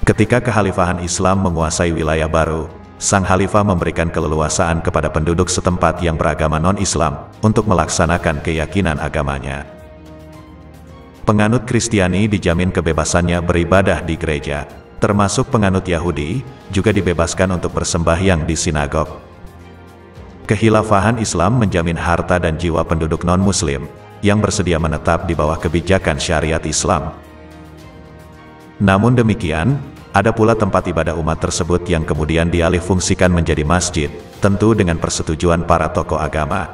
Ketika kekhalifahan Islam menguasai wilayah baru, sang khalifah memberikan keleluasaan kepada penduduk setempat yang beragama non-Islam untuk melaksanakan keyakinan agamanya. Penganut Kristiani dijamin kebebasannya beribadah di gereja, termasuk penganut Yahudi, juga dibebaskan untuk bersembahyang di sinagog. Kekhilafahan Islam menjamin harta dan jiwa penduduk non-Muslim yang bersedia menetap di bawah kebijakan syariat Islam. Namun demikian, ada pula tempat ibadah umat tersebut yang kemudian dialihfungsikan menjadi masjid, tentu dengan persetujuan para tokoh agama.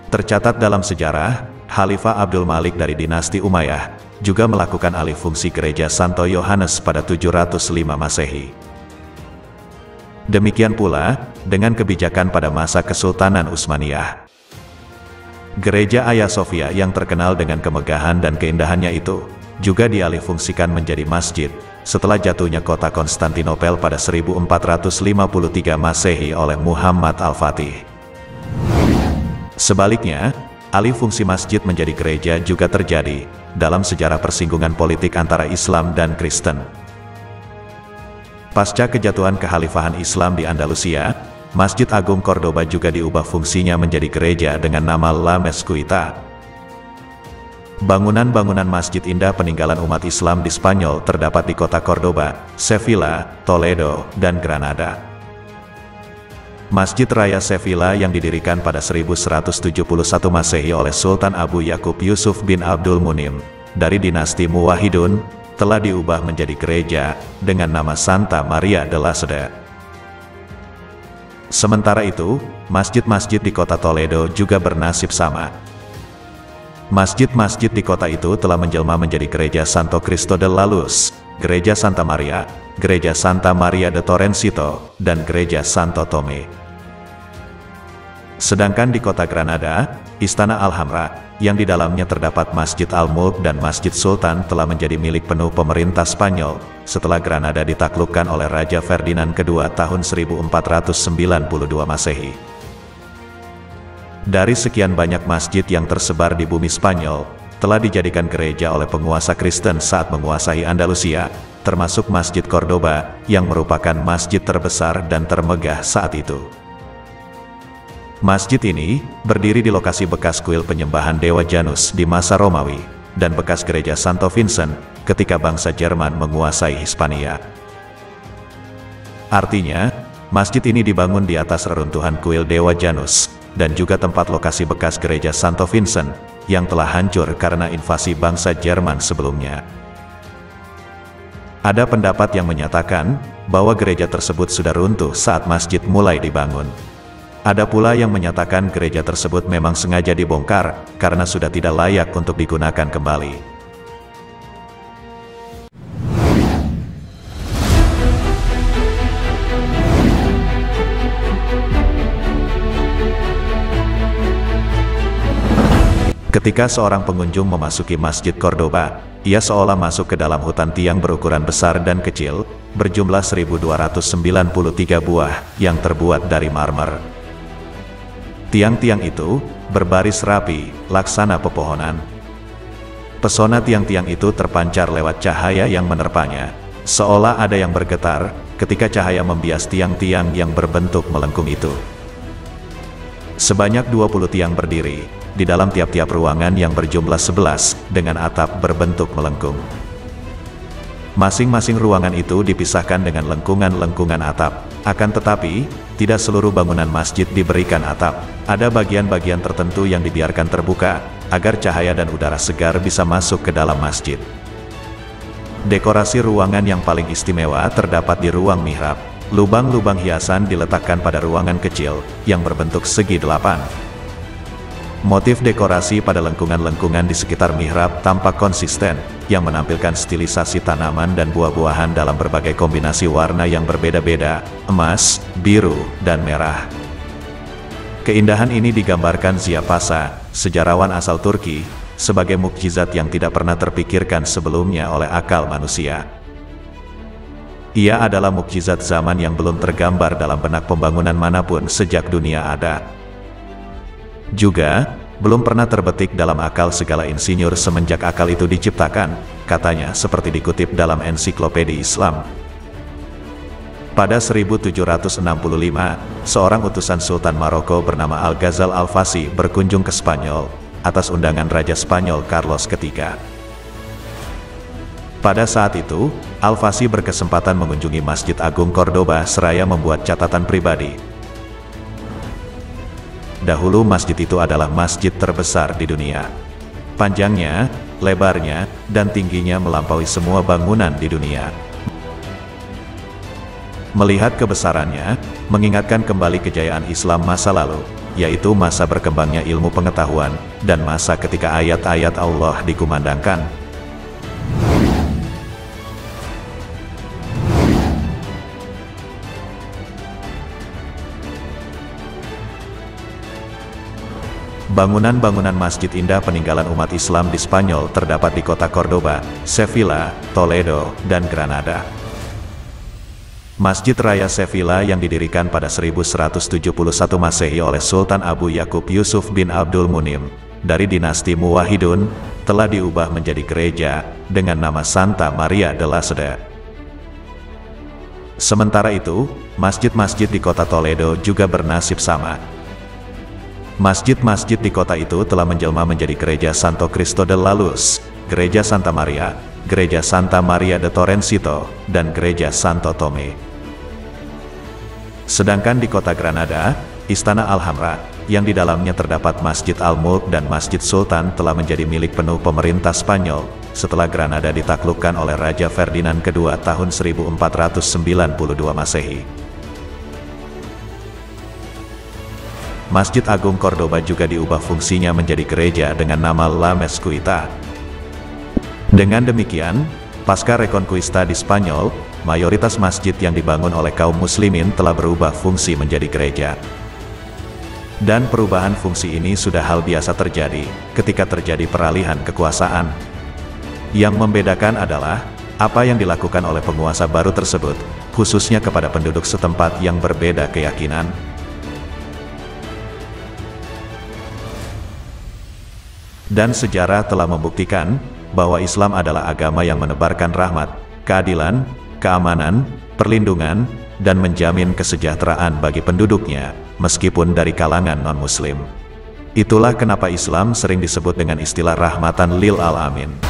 Tercatat dalam sejarah, Khalifah Abdul Malik dari dinasti Umayyah juga melakukan alih fungsi gereja Santo Yohanes pada 705 Masehi. Demikian pula dengan kebijakan pada masa Kesultanan Utsmaniyah. Gereja Hagia Sophia yang terkenal dengan kemegahan dan keindahannya itu juga dialihfungsikan menjadi masjid setelah jatuhnya kota Konstantinopel pada 1453 Masehi oleh Muhammad Al-Fatih. Sebaliknya, alih fungsi masjid menjadi gereja juga terjadi dalam sejarah persinggungan politik antara Islam dan Kristen. Pasca kejatuhan kekhalifahan Islam di Andalusia, Masjid Agung Cordoba juga diubah fungsinya menjadi gereja dengan nama La Mezquita. Bangunan-bangunan masjid indah peninggalan umat Islam di Spanyol terdapat di kota Cordoba, Sevilla, Toledo, dan Granada. Masjid Raya Sevilla yang didirikan pada 1171 Masehi oleh Sultan Abu Yakub Yusuf bin Abdul Munim dari dinasti Muwahhidun telah diubah menjadi gereja dengan nama Santa Maria de la Sede. Sementara itu, masjid-masjid di kota Toledo juga bernasib sama. Masjid-masjid di kota itu telah menjelma menjadi gereja Santo Cristo de la Luz, gereja Santa Maria, gereja Santa Maria de Torrencito, dan gereja Santo Tome. Sedangkan di kota Granada, Istana Alhambra, yang di dalamnya terdapat Masjid Al-Mulk dan Masjid Sultan telah menjadi milik penuh pemerintah Spanyol, setelah Granada ditaklukkan oleh Raja Ferdinand II tahun 1492 Masehi. Dari sekian banyak masjid yang tersebar di bumi Spanyol, telah dijadikan gereja oleh penguasa Kristen saat menguasai Andalusia, termasuk Masjid Cordoba, yang merupakan masjid terbesar dan termegah saat itu. Masjid ini berdiri di lokasi bekas kuil penyembahan Dewa Janus di masa Romawi, dan bekas gereja Santo Vincent ketika bangsa Jerman menguasai Hispania. Artinya, masjid ini dibangun di atas reruntuhan kuil Dewa Janus, dan juga tempat lokasi bekas gereja Santo Vincent, yang telah hancur karena invasi bangsa Jerman sebelumnya. Ada pendapat yang menyatakan bahwa gereja tersebut sudah runtuh saat masjid mulai dibangun. Ada pula yang menyatakan gereja tersebut memang sengaja dibongkar, karena sudah tidak layak untuk digunakan kembali. Ketika seorang pengunjung memasuki Masjid Cordoba, ia seolah masuk ke dalam hutan tiang berukuran besar dan kecil, berjumlah 1293 buah, yang terbuat dari marmer. Tiang-tiang itu berbaris rapi, laksana pepohonan. Pesona tiang-tiang itu terpancar lewat cahaya yang menerpanya, seolah ada yang bergetar ketika cahaya membias tiang-tiang yang berbentuk melengkung itu. Sebanyak 20 tiang berdiri di dalam tiap-tiap ruangan yang berjumlah 11 dengan atap berbentuk melengkung. Masing-masing ruangan itu dipisahkan dengan lengkungan-lengkungan atap. Akan tetapi, tidak seluruh bangunan masjid diberikan atap. Ada bagian-bagian tertentu yang dibiarkan terbuka, agar cahaya dan udara segar bisa masuk ke dalam masjid. Dekorasi ruangan yang paling istimewa terdapat di ruang mihrab. Lubang-lubang hiasan diletakkan pada ruangan kecil, yang berbentuk segi 8. Motif dekorasi pada lengkungan-lengkungan di sekitar mihrab tampak konsisten, yang menampilkan stilisasi tanaman dan buah-buahan dalam berbagai kombinasi warna yang berbeda-beda, emas, biru, dan merah. Keindahan ini digambarkan Ziya Pasha, sejarawan asal Turki, sebagai mukjizat yang tidak pernah terpikirkan sebelumnya oleh akal manusia. Ia adalah mukjizat zaman yang belum tergambar dalam benak pembangunan manapun sejak dunia ada. Juga, belum pernah terbetik dalam akal segala insinyur semenjak akal itu diciptakan, katanya seperti dikutip dalam ensiklopedia Islam. Pada 1765, seorang utusan Sultan Maroko bernama Al-Ghazal Al-Fassi berkunjung ke Spanyol, atas undangan Raja Spanyol Carlos III. Pada saat itu, Al-Fassi berkesempatan mengunjungi Masjid Agung Cordoba seraya membuat catatan pribadi. Dahulu masjid itu adalah masjid terbesar di dunia. Panjangnya, lebarnya, dan tingginya melampaui semua bangunan di dunia. Melihat kebesarannya, mengingatkan kembali kejayaan Islam masa lalu, yaitu masa berkembangnya ilmu pengetahuan, dan masa ketika ayat-ayat Allah dikumandangkan. Bangunan-bangunan masjid indah peninggalan umat Islam di Spanyol terdapat di kota Cordoba, Sevilla, Toledo, dan Granada. Masjid Raya Sevilla yang didirikan pada 1171 Masehi oleh Sultan Abu Yakub Yusuf bin Abdul Munim dari dinasti Muwahhidun telah diubah menjadi gereja dengan nama Santa Maria de la Sede. Sementara itu, masjid-masjid di kota Toledo juga bernasib sama. Masjid-masjid di kota itu telah menjelma menjadi Gereja Santo Cristo de la Luz, Gereja Santa Maria, Gereja Santa Maria de Torrencito, dan Gereja Santo Tome. Sedangkan di kota Granada, Istana Alhambra, yang di dalamnya terdapat Masjid Al-Mulk dan Masjid Sultan telah menjadi milik penuh pemerintah Spanyol, setelah Granada ditaklukkan oleh Raja Ferdinand II tahun 1492 Masehi. Masjid Agung Cordoba juga diubah fungsinya menjadi gereja dengan nama La Mezquita. Dengan demikian, pasca Reconquista di Spanyol, mayoritas masjid yang dibangun oleh kaum muslimin telah berubah fungsi menjadi gereja. Dan perubahan fungsi ini sudah hal biasa terjadi ketika terjadi peralihan kekuasaan. Yang membedakan adalah apa yang dilakukan oleh penguasa baru tersebut, khususnya kepada penduduk setempat yang berbeda keyakinan. Dan sejarah telah membuktikan bahwa Islam adalah agama yang menebarkan rahmat, keadilan, keamanan, perlindungan, dan menjamin kesejahteraan bagi penduduknya, meskipun dari kalangan non-Muslim. Itulah kenapa Islam sering disebut dengan istilah rahmatan lil alamin.